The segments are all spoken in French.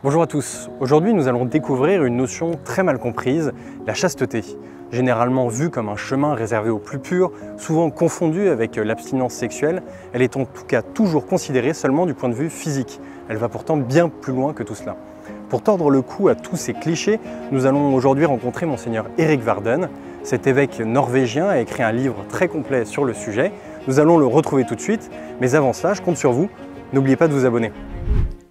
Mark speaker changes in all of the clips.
Speaker 1: Bonjour à tous, aujourd'hui nous allons découvrir une notion très mal comprise, la chasteté. Généralement vue comme un chemin réservé aux plus purs, souvent confondue avec l'abstinence sexuelle, elle est en tout cas toujours considérée seulement du point de vue physique. Elle va pourtant bien plus loin que tout cela. Pour tordre le cou à tous ces clichés, nous allons aujourd'hui rencontrer Monseigneur Erik Varden. Cet évêque norvégien a écrit un livre très complet sur le sujet. Nous allons le retrouver tout de suite, mais avant cela, je compte sur vous. N'oubliez pas de vous abonner.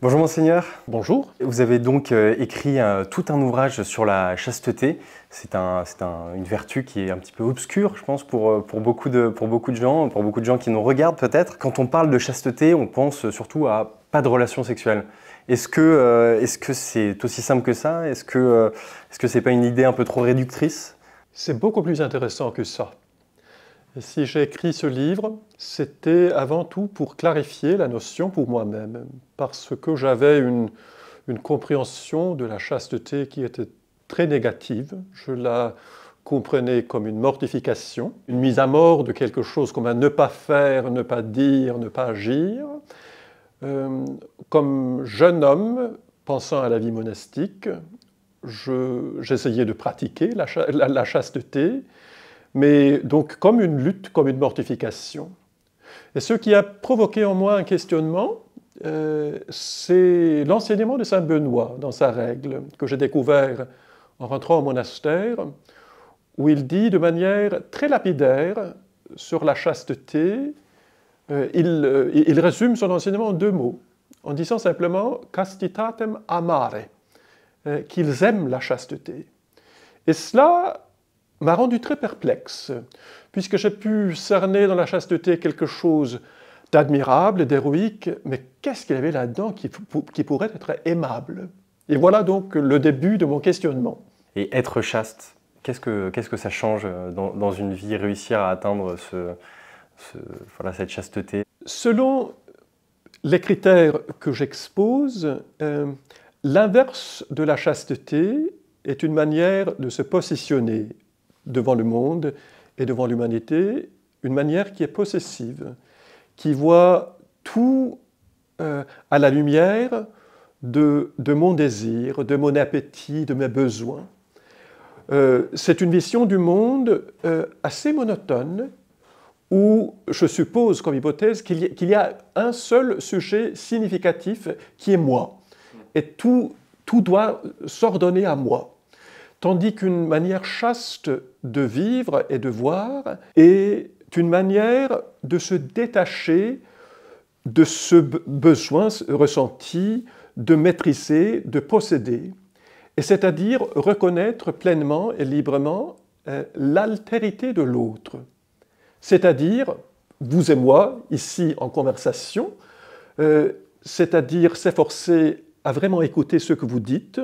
Speaker 1: Bonjour Monseigneur.
Speaker 2: Bonjour.
Speaker 1: Vous avez donc écrit tout un ouvrage sur la chasteté. C'est une vertu qui est un petit peu obscure, je pense, pour beaucoup de gens qui nous regardent peut-être. Quand on parle de chasteté, on pense surtout à pas de relation sexuelle. Est-ce que c'est aussi simple que ça? Est-ce que c'est pas une idée un peu trop réductrice?
Speaker 2: C'est beaucoup plus intéressant que ça. Et si j'ai écrit ce livre, c'était avant tout pour clarifier la notion pour moi-même, parce que j'avais une compréhension de la chasteté qui était très négative. Je la comprenais comme une mortification, une mise à mort de quelque chose comme un ne pas faire, ne pas dire, ne pas agir. Comme jeune homme, pensant à la vie monastique, j'essayais de pratiquer la chasteté, mais donc comme une lutte, comme une mortification. Et ce qui a provoqué en moi un questionnement, c'est l'enseignement de saint Benoît dans sa règle, que j'ai découvert en rentrant au monastère, où il dit de manière très lapidaire sur la chasteté, il résume son enseignement en deux mots, en disant simplement « castitatem amare », qu'ils aiment la chasteté. Et cela m'a rendu très perplexe, puisque j'ai pu cerner dans la chasteté quelque chose d'admirable, d'héroïque, mais qu'est-ce qu'il y avait là-dedans qui pourrait être aimable? Et voilà donc le début de mon questionnement.
Speaker 1: Et être chaste, qu'est-ce que ça change dans une vie, réussir à atteindre cette chasteté?
Speaker 2: Selon les critères que j'expose, l'inverse de la chasteté est une manière de se positionner devant le monde et devant l'humanité, une manière qui est possessive, qui voit tout à la lumière de mon désir, de mon appétit, de mes besoins. C'est une vision du monde assez monotone, où je suppose comme hypothèse qu'il y a un seul sujet significatif qui est moi, et tout doit s'ordonner à moi. Tandis qu'une manière chaste de vivre et de voir est une manière de se détacher de ce besoin ressenti de maîtriser, de posséder, et c'est-à-dire reconnaître pleinement et librement l'altérité de l'autre. C'est-à-dire, vous et moi, ici en conversation, c'est-à-dire s'efforcer à vraiment écouter ce que vous dites,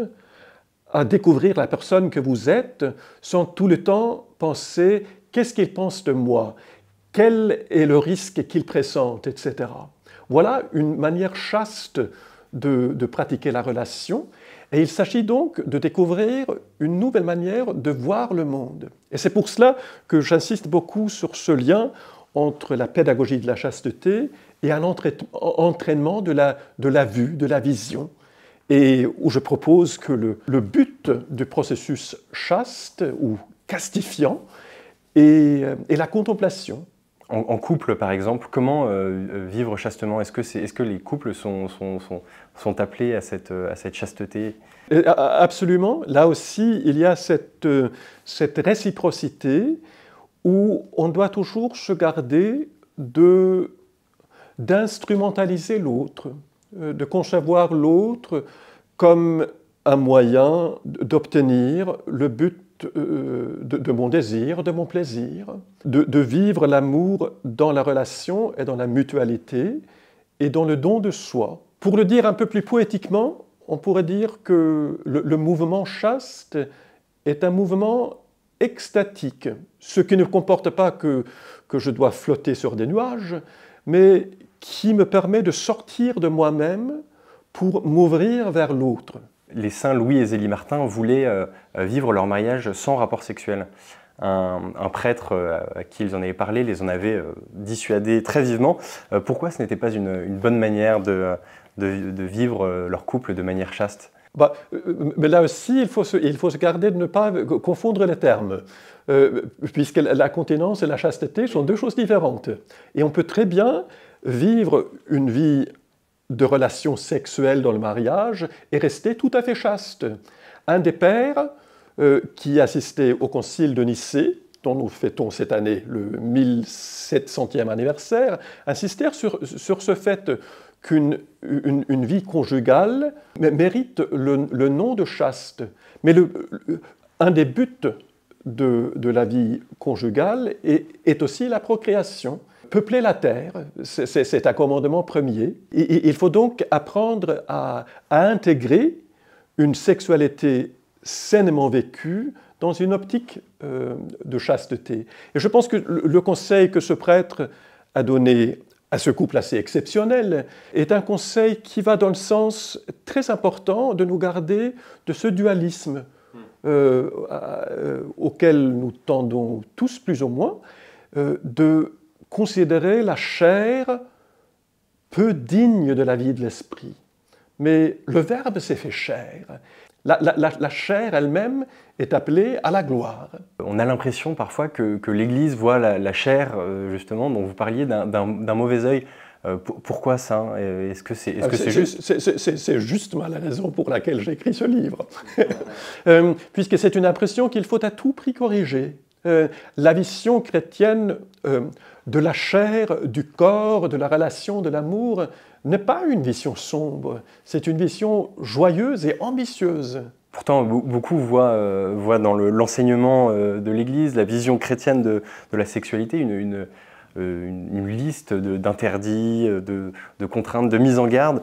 Speaker 2: à découvrir la personne que vous êtes, sans tout le temps penser « qu'est-ce qu'il pense de moi ? Quel est le risque qu'il pressente ?» etc. Voilà une manière chaste de pratiquer la relation. Et il s'agit donc de découvrir une nouvelle manière de voir le monde. Et c'est pour cela que j'insiste beaucoup sur ce lien entre la pédagogie de la chasteté et un entraînement de la vue, de la vision. Et où je propose que le but du processus chaste ou castifiant est la contemplation.
Speaker 1: En couple, par exemple, comment vivre chastement? Est-ce que les couples sont appelés à cette chasteté?
Speaker 2: Absolument. Là aussi, il y a cette réciprocité où on doit toujours se garder d'instrumentaliser l'autre, de concevoir l'autre comme un moyen d'obtenir le but de mon désir, de mon plaisir, de vivre l'amour dans la relation et dans la mutualité et dans le don de soi. Pour le dire un peu plus poétiquement, on pourrait dire que le mouvement chaste est un mouvement extatique, ce qui ne comporte pas que je dois flotter sur des nuages, mais qui me permet de sortir de moi-même pour m'ouvrir vers l'autre.
Speaker 1: Les saints Louis et Zélie Martin voulaient vivre leur mariage sans rapport sexuel. Un prêtre à qui ils en avaient parlé les en avait dissuadés très vivement. Pourquoi ce n'était pas une bonne manière de vivre leur couple de manière chaste?
Speaker 2: Mais là aussi, il faut se garder de ne pas confondre les termes, puisque la continence et la chasteté sont deux choses différentes. Et on peut très bien vivre une vie de relations sexuelles dans le mariage et rester tout à fait chaste. Un des pères qui assistait au concile de Nicée, dont nous fêtons cette année le 1700e anniversaire, insistèrent sur ce fait qu'une vie conjugale mérite le nom de chaste. Mais un des buts de la vie conjugale est aussi la procréation. Peupler la terre, c'est un commandement premier. Et il faut donc apprendre à intégrer une sexualité sainement vécue dans une optique de chasteté. Et je pense que le conseil que ce prêtre a donné à ce couple assez exceptionnel est un conseil qui va dans le sens très important de nous garder de ce dualisme auquel nous tendons tous plus ou moins, de considérer la chair peu digne de la vie de l'esprit. Mais le Verbe s'est fait chair. La chair elle-même est appelée à la gloire.
Speaker 1: On a l'impression parfois que l'Église voit la chair, justement, dont vous parliez, d'un mauvais œil. Pourquoi ça? Est-ce que c'est juste?
Speaker 2: C'est justement la raison pour laquelle j'ai écrit ce livre. Puisque c'est une impression qu'il faut à tout prix corriger. La vision chrétienne de la chair, du corps, de la relation, de l'amour, n'est pas une vision sombre, c'est une vision joyeuse et ambitieuse.
Speaker 1: Pourtant, beaucoup voient dans l'enseignement de l'Église, la vision chrétienne de la sexualité, une liste d'interdits, de contraintes, de mise en garde.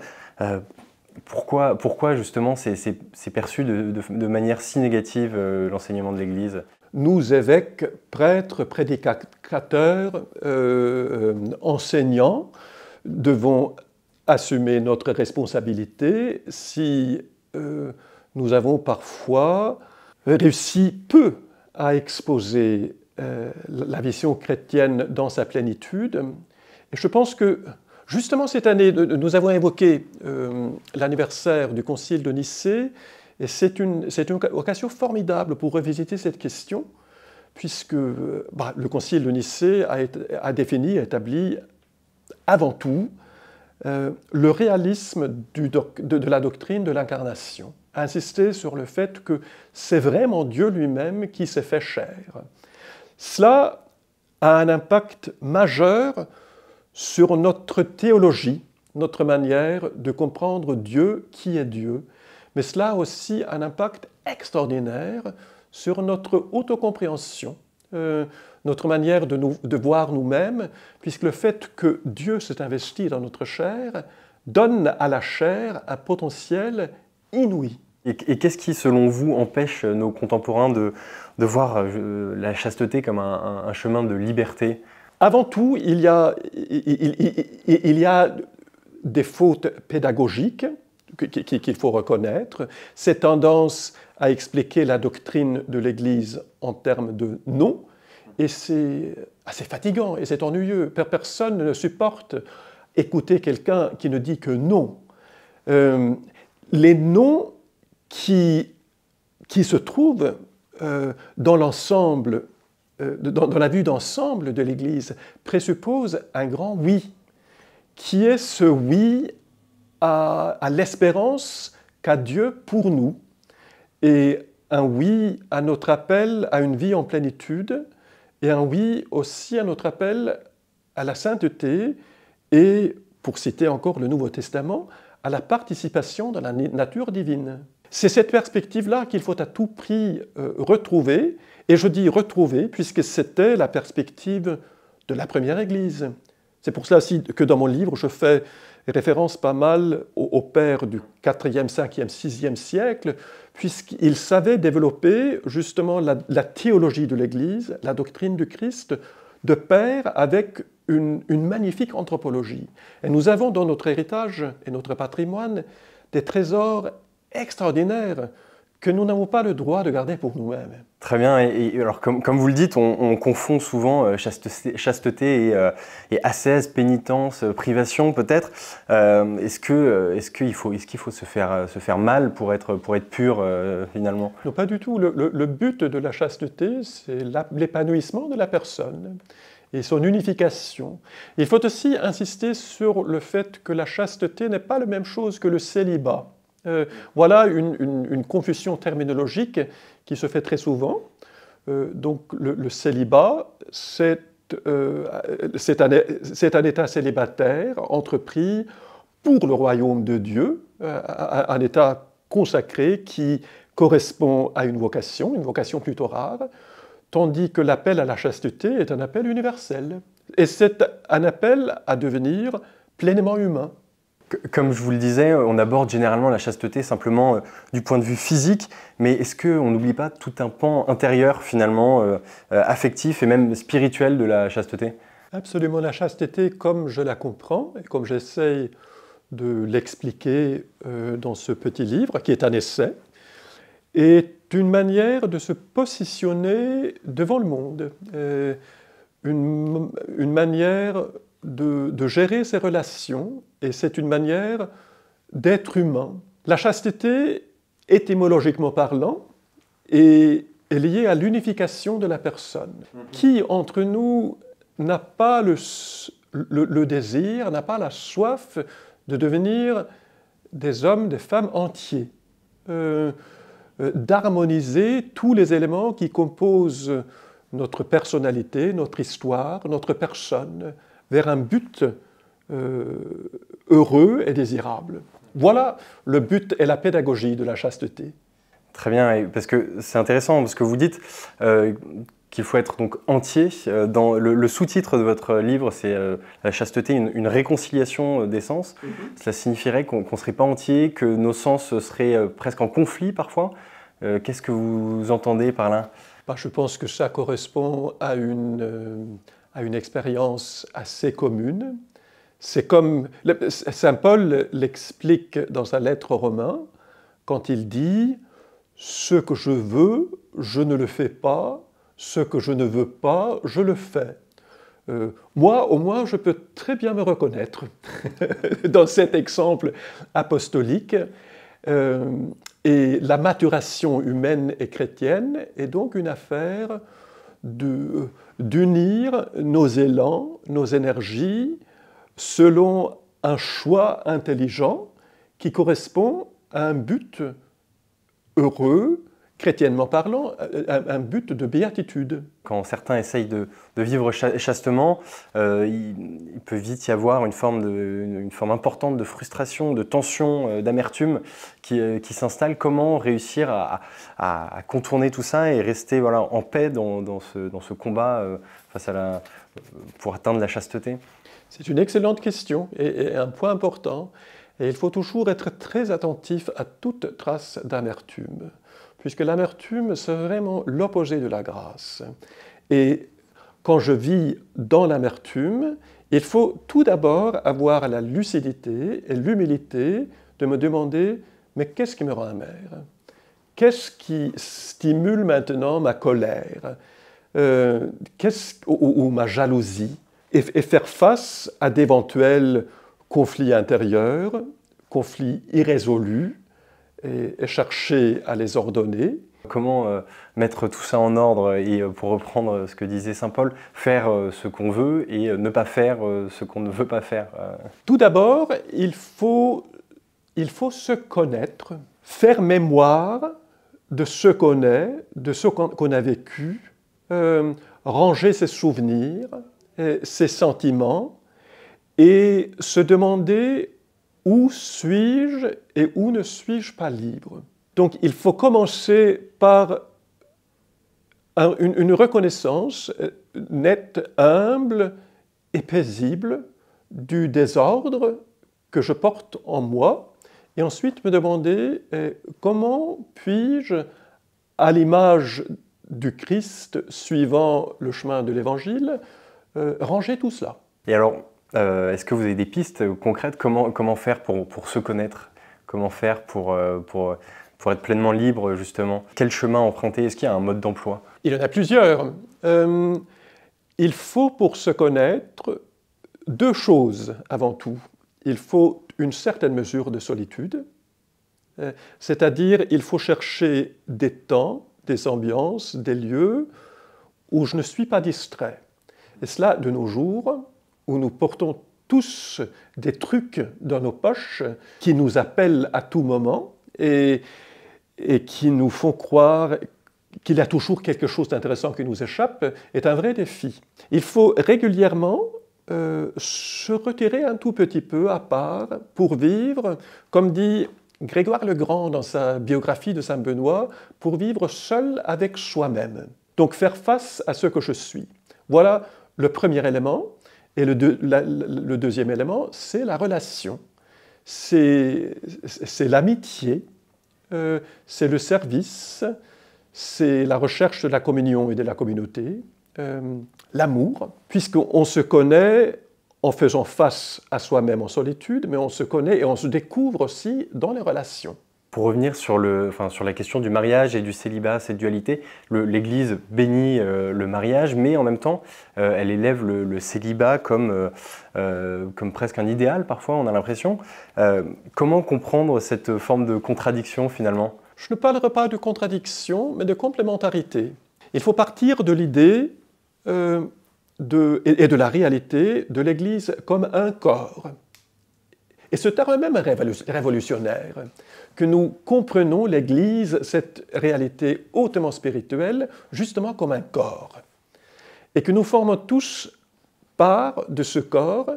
Speaker 1: Pourquoi justement c'est perçu de manière si négative l'enseignement de l'Église?
Speaker 2: Nous, évêques, prêtres, prédicateurs, enseignants, devons assumer notre responsabilité si nous avons parfois réussi peu à exposer la vision chrétienne dans sa plénitude. Et je pense que, justement cette année, nous avons évoqué l'anniversaire du Concile de Nicée, et c'est une occasion formidable pour revisiter cette question, puisque le Concile de Nicée a défini, établi avant tout le réalisme de la doctrine de l'incarnation, a insisté sur le fait que c'est vraiment Dieu lui-même qui s'est fait chair. Cela a un impact majeur sur notre théologie, notre manière de comprendre Dieu, qui est Dieu, mais cela a aussi un impact extraordinaire sur notre autocompréhension, notre manière de voir nous-mêmes, puisque le fait que Dieu s'est investi dans notre chair donne à la chair un potentiel inouï.
Speaker 1: Et qu'est-ce qui, selon vous, empêche nos contemporains de voir la chasteté comme un chemin de liberté?
Speaker 2: Avant tout, il y a des fautes pédagogiques qu'il faut reconnaître, cette tendance à expliquer la doctrine de l'Église en termes de non, et c'est assez fatigant et c'est ennuyeux. Personne ne supporte écouter quelqu'un qui ne dit que non. Les noms qui se trouvent dans l'ensemble, dans la vue d'ensemble de l'Église, présupposent un grand oui, qui est ce oui à l'espérance qu'a Dieu pour nous, et un oui à notre appel à une vie en plénitude, et un oui aussi à notre appel à la sainteté, et, pour citer encore le Nouveau Testament, à la participation dans la nature divine. C'est cette perspective-là qu'il faut à tout prix retrouver, et je dis retrouver puisque c'était la perspective de la première Église. C'est pour cela aussi que dans mon livre, je fais référence pas mal aux pères du 4e, 5e, 6e siècle, puisqu'ils savaient développer justement la théologie de l'Église, la doctrine du Christ, de pair avec une magnifique anthropologie. Et nous avons dans notre héritage et notre patrimoine des trésors extraordinaires que nous n'avons pas le droit de garder pour nous-mêmes.
Speaker 1: Très bien, et alors comme vous le dites, on confond souvent chasteté et ascèse, pénitence, privation peut-être. Est-ce qu'il faut se faire mal pour être pur finalement?
Speaker 2: Non, pas du tout. Le but de la chasteté, c'est l'épanouissement de la personne et son unification. Il faut aussi insister sur le fait que la chasteté n'est pas la même chose que le célibat. Voilà une confusion terminologique qui se fait très souvent. Donc le célibat, c'est un état célibataire entrepris pour le royaume de Dieu, un état consacré qui correspond à une vocation plutôt rare, tandis que l'appel à la chasteté est un appel universel. Et c'est un appel à devenir pleinement humain.
Speaker 1: Comme je vous le disais, on aborde généralement la chasteté simplement du point de vue physique, mais est-ce qu'on n'oublie pas tout un pan intérieur finalement, affectif et même spirituel de la chasteté?
Speaker 2: Absolument, la chasteté, comme je la comprends et comme j'essaye de l'expliquer dans ce petit livre, qui est un essai, est une manière de se positionner devant le monde, une manière de gérer ses relations, et c'est une manière d'être humain. La chasteté, étymologiquement parlant, est liée à l'unification de la personne. Qui entre nous n'a pas le désir, n'a pas la soif de devenir des hommes, des femmes entiers, d'harmoniser tous les éléments qui composent notre personnalité, notre histoire, notre personne, vers un but heureux et désirable. Voilà le but et la pédagogie de la chasteté.
Speaker 1: Très bien, parce que c'est intéressant, parce que vous dites qu'il faut être donc entier. Dans le sous-titre de votre livre, c'est la chasteté, une réconciliation des sens. Cela signifierait qu'on ne serait pas entier, que nos sens seraient presque en conflit parfois. Qu'est-ce que vous entendez par là?
Speaker 2: Je pense que ça correspond à une expérience assez commune. C'est comme Saint Paul l'explique dans sa lettre aux Romains, quand il dit « Ce que je veux, je ne le fais pas, ce que je ne veux pas, je le fais ». Moi, au moins, je peux très bien me reconnaître dans cet exemple apostolique. Et la maturation humaine et chrétienne est donc une affaire d'unir nos élans, nos énergies, selon un choix intelligent qui correspond à un but heureux, chrétiennement parlant, un but de béatitude.
Speaker 1: Quand certains essayent de vivre chastement, il peut vite y avoir une forme importante de frustration, de tension, d'amertume qui s'installe. Comment réussir à contourner tout ça et rester en paix dans ce combat pour atteindre la chasteté?
Speaker 2: C'est une excellente question et un point important. Et il faut toujours être très attentif à toute trace d'amertume, puisque l'amertume, c'est vraiment l'opposé de la grâce. Et quand je vis dans l'amertume, il faut tout d'abord avoir la lucidité et l'humilité de me demander « mais qu'est-ce qui me rend amer? Qu'est-ce qui stimule maintenant ma colère ou ma jalousie ?» et faire face à d'éventuels conflits intérieurs, conflits irrésolus, et chercher à les ordonner.
Speaker 1: Comment mettre tout ça en ordre et, pour reprendre ce que disait saint Paul, faire ce qu'on veut et ne pas faire ce qu'on ne veut pas faire?
Speaker 2: Tout d'abord, il faut se connaître, faire mémoire de ce qu'on est, de ce qu'on a vécu, ranger ses souvenirs, ses sentiments et se demander où suis-je et où ne suis-je pas libre. Donc il faut commencer par une reconnaissance nette, humble et paisible du désordre que je porte en moi et ensuite me demander comment puis-je, à l'image du Christ suivant le chemin de l'Évangile, ranger tout cela.
Speaker 1: Et alors, est-ce que vous avez des pistes concrètes? Comment faire pour se connaître? Comment faire pour pour être pleinement libre, justement? Quel chemin emprunter? Est-ce qu'il y a un mode d'emploi?
Speaker 2: Il y en a plusieurs. Il faut pour se connaître deux choses avant tout. Il faut une certaine mesure de solitude, c'est-à-dire il faut chercher des temps, des ambiances, des lieux où je ne suis pas distrait. Et cela de nos jours, où nous portons tous des trucs dans nos poches qui nous appellent à tout moment et qui nous font croire qu'il y a toujours quelque chose d'intéressant qui nous échappe, est un vrai défi. Il faut régulièrement se retirer un tout petit peu à part pour vivre, comme dit Grégoire le Grand dans sa biographie de Saint Benoît, pour vivre seul avec soi-même. Donc faire face à ce que je suis. Voilà le premier élément. Et le deuxième élément, c'est la relation. C'est l'amitié, c'est le service, c'est la recherche de la communion et de la communauté, l'amour, puisqu'on se connaît en faisant face à soi-même en solitude, mais on se connaît et on se découvre aussi dans les relations.
Speaker 1: Pour revenir sur la question du mariage et du célibat, cette dualité, l'Église bénit le mariage, mais en même temps, elle élève le célibat comme presque un idéal, parfois, on a l'impression. Comment comprendre cette forme de contradiction, finalement?
Speaker 2: Je ne parlerai pas de contradiction, mais de complémentarité. Il faut partir de l'idée et de la réalité de l'Église comme un corps. Et ce terme même est révolutionnaire, que nous comprenons l'Église, cette réalité hautement spirituelle, justement comme un corps. Et que nous formons tous part de ce corps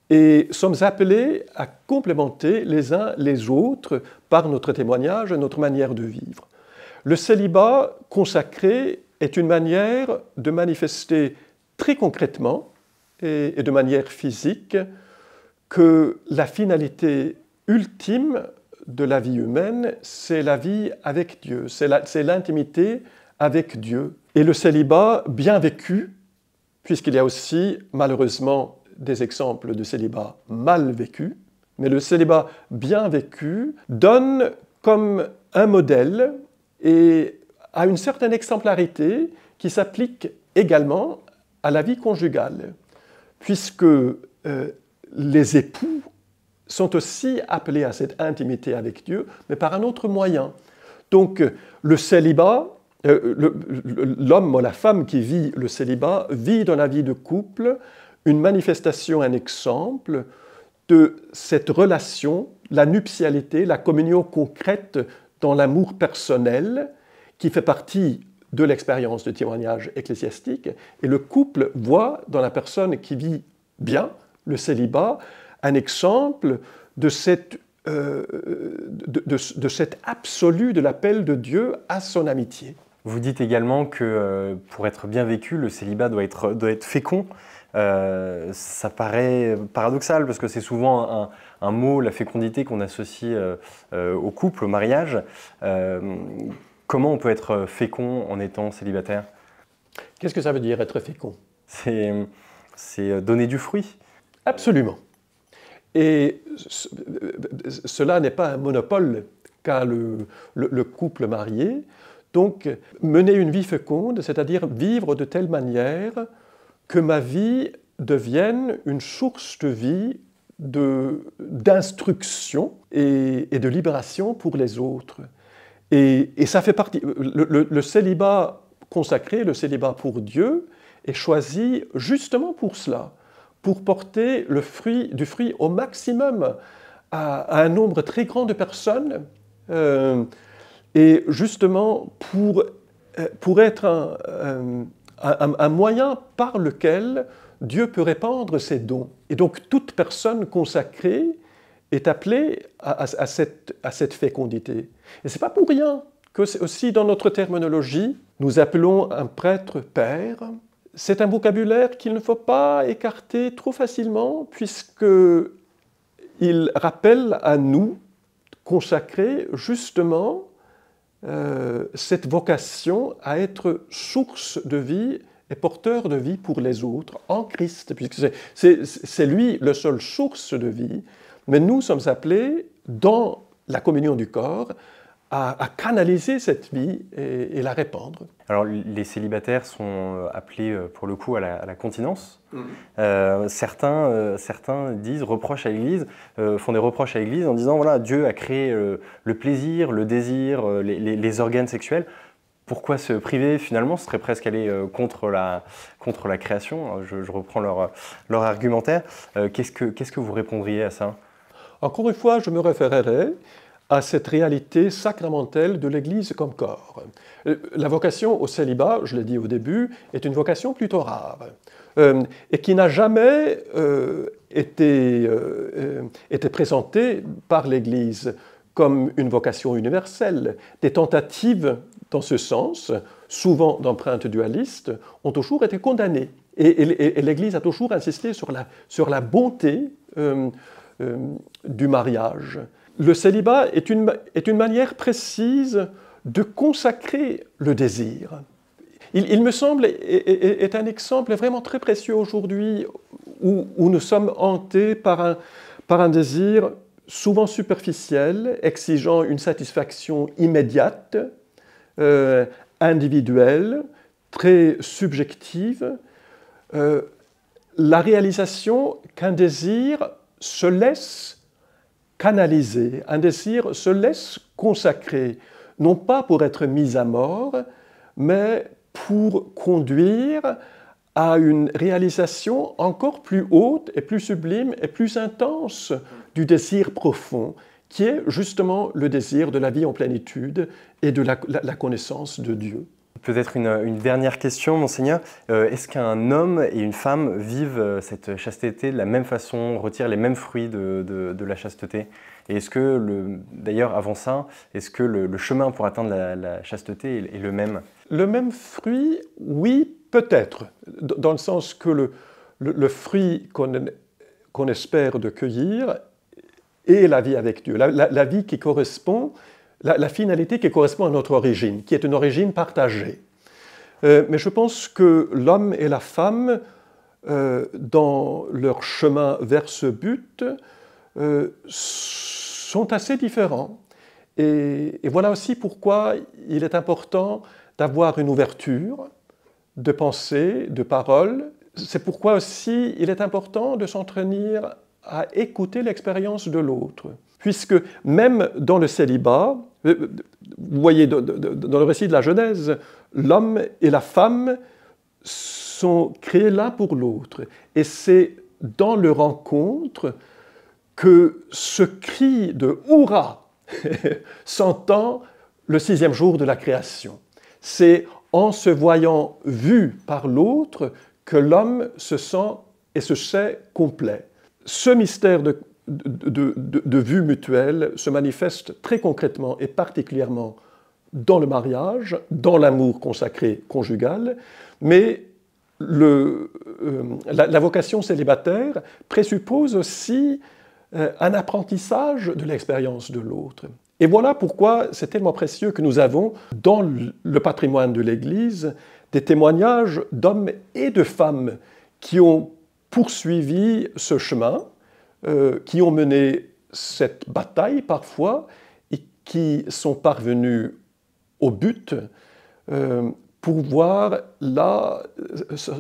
Speaker 2: et sommes appelés à complémenter les uns les autres par notre témoignage, notre manière de vivre. Le célibat consacré est une manière de manifester très concrètement et de manière physique que la finalité ultime de la vie humaine, c'est la vie avec Dieu, c'est l'intimité avec Dieu. Et le célibat bien vécu, puisqu'il y a aussi malheureusement des exemples de célibat mal vécu, mais le célibat bien vécu donne comme un modèle et a une certaine exemplarité qui s'applique également à la vie conjugale, puisque les époux sont aussi appelés à cette intimité avec Dieu, mais par un autre moyen. Donc le célibat, l'homme ou la femme qui vit le célibat vit dans la vie de couple une manifestation, un exemple de cette relation, la nuptialité, la communion concrète dans l'amour personnel qui fait partie de l'expérience de témoignage ecclésiastique. Et le couple voit dans la personne qui vit bien le célibat un exemple de cet absolu de l'appel de Dieu à son amitié.
Speaker 1: Vous dites également que pour être bien vécu, le célibat doit être fécond. Ça paraît paradoxal parce que c'est souvent un mot, la fécondité, qu'on associe au couple, au mariage. Comment on peut être fécond en étant célibataire?
Speaker 2: Qu'est-ce que ça veut dire être fécond?
Speaker 1: C'est donner du fruit.
Speaker 2: Absolument. Et cela n'est pas un monopole qu'a le couple marié. Donc, mener une vie féconde, c'est-à-dire vivre de telle manière que ma vie devienne une source de vie, d'instruction et de libération pour les autres. Et ça fait partie. Le célibat consacré, le célibat pour Dieu, est choisi justement pour cela, pour porter du fruit au maximum à un nombre très grand de personnes, et justement pour être un moyen par lequel Dieu peut répandre ses dons. Et donc toute personne consacrée est appelée à cette fécondité. Et ce n'est pas pour rien que aussi dans notre terminologie, nous appelons un prêtre père. C'est un vocabulaire qu'il ne faut pas écarter trop facilement, puisqu'il rappelle à nous, consacrés, justement, cette vocation à être source de vie et porteur de vie pour les autres en Christ, puisque c'est lui le seul source de vie, mais nous sommes appelés, dans la communion du corps, à canaliser cette vie et la répandre.
Speaker 1: Alors, les célibataires sont appelés pour le coup à la continence. Certains disent, reprochent à l'Église, font des reproches à l'Église en disant voilà, Dieu a créé le plaisir, le désir, les organes sexuels. Pourquoi se priver finalement? Ce serait presque aller contre la création. Je reprends leur argumentaire. Qu'est-ce que vous répondriez à ça?
Speaker 2: Encore une fois, je me référerai à cette réalité sacramentelle de l'Église comme corps. La vocation au célibat, je l'ai dit au début, est une vocation plutôt rare et qui n'a jamais été présentée par l'Église comme une vocation universelle. Des tentatives dans ce sens, souvent d'empreintes dualistes, ont toujours été condamnées. Et l'Église a toujours insisté sur la bonté du mariage. Le célibat est une manière précise de consacrer le désir. Il me semble, est un exemple vraiment très précieux aujourd'hui où nous sommes hantés par un désir souvent superficiel, exigeant une satisfaction immédiate, individuelle, très subjective. La réalisation qu'un désir se laisse canaliser, un désir se laisse consacrer, non pas pour être mis à mort, mais pour conduire à une réalisation encore plus haute et plus sublime et plus intense du désir profond, qui est justement le désir de la vie en plénitude et de la connaissance de Dieu.
Speaker 1: Peut-être une dernière question, Monseigneur. Est-ce qu'un homme et une femme vivent cette chasteté de la même façon, retirent les mêmes fruits de la chasteté? Et est-ce que, d'ailleurs, avant ça, est-ce que le chemin pour atteindre la chasteté est le même?
Speaker 2: Le même fruit, oui, peut-être, dans le sens que le fruit qu'on espère de cueillir est la vie avec Dieu, la vie qui correspond, la finalité qui correspond à notre origine, qui est une origine partagée. Mais je pense que l'homme et la femme, dans leur chemin vers ce but, sont assez différents. Et voilà aussi pourquoi il est important d'avoir une ouverture de pensée, de parole. C'est pourquoi aussi il est important de s'entraîner à écouter l'expérience de l'autre. Puisque même dans le célibat, vous voyez dans le récit de la Genèse, l'homme et la femme sont créés l'un pour l'autre. Et c'est dans leur rencontre que ce cri de « Hourra » s'entend le 6e jour de la création. C'est en se voyant vu par l'autre que l'homme se sent et se sait complet. Ce mystère de vue mutuelle se manifeste très concrètement et particulièrement dans le mariage, dans l'amour consacré conjugal, mais la vocation célibataire présuppose aussi un apprentissage de l'expérience de l'autre. Et voilà pourquoi c'est tellement précieux que nous avons dans le patrimoine de l'Église des témoignages d'hommes et de femmes qui ont poursuivi ce chemin, qui ont mené cette bataille parfois et qui sont parvenus au but pour pouvoir là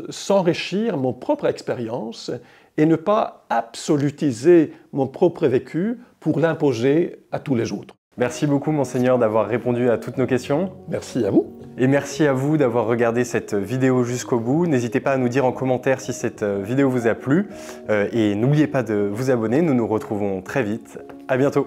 Speaker 2: s'enrichir mon propre expérience et ne pas absolutiser mon propre vécu pour l'imposer à tous les autres.
Speaker 1: Merci beaucoup, Monseigneur, d'avoir répondu à toutes nos questions.
Speaker 2: Merci à vous.
Speaker 1: Et merci à vous d'avoir regardé cette vidéo jusqu'au bout. N'hésitez pas à nous dire en commentaire si cette vidéo vous a plu. Et n'oubliez pas de vous abonner. Nous nous retrouvons très vite. À bientôt.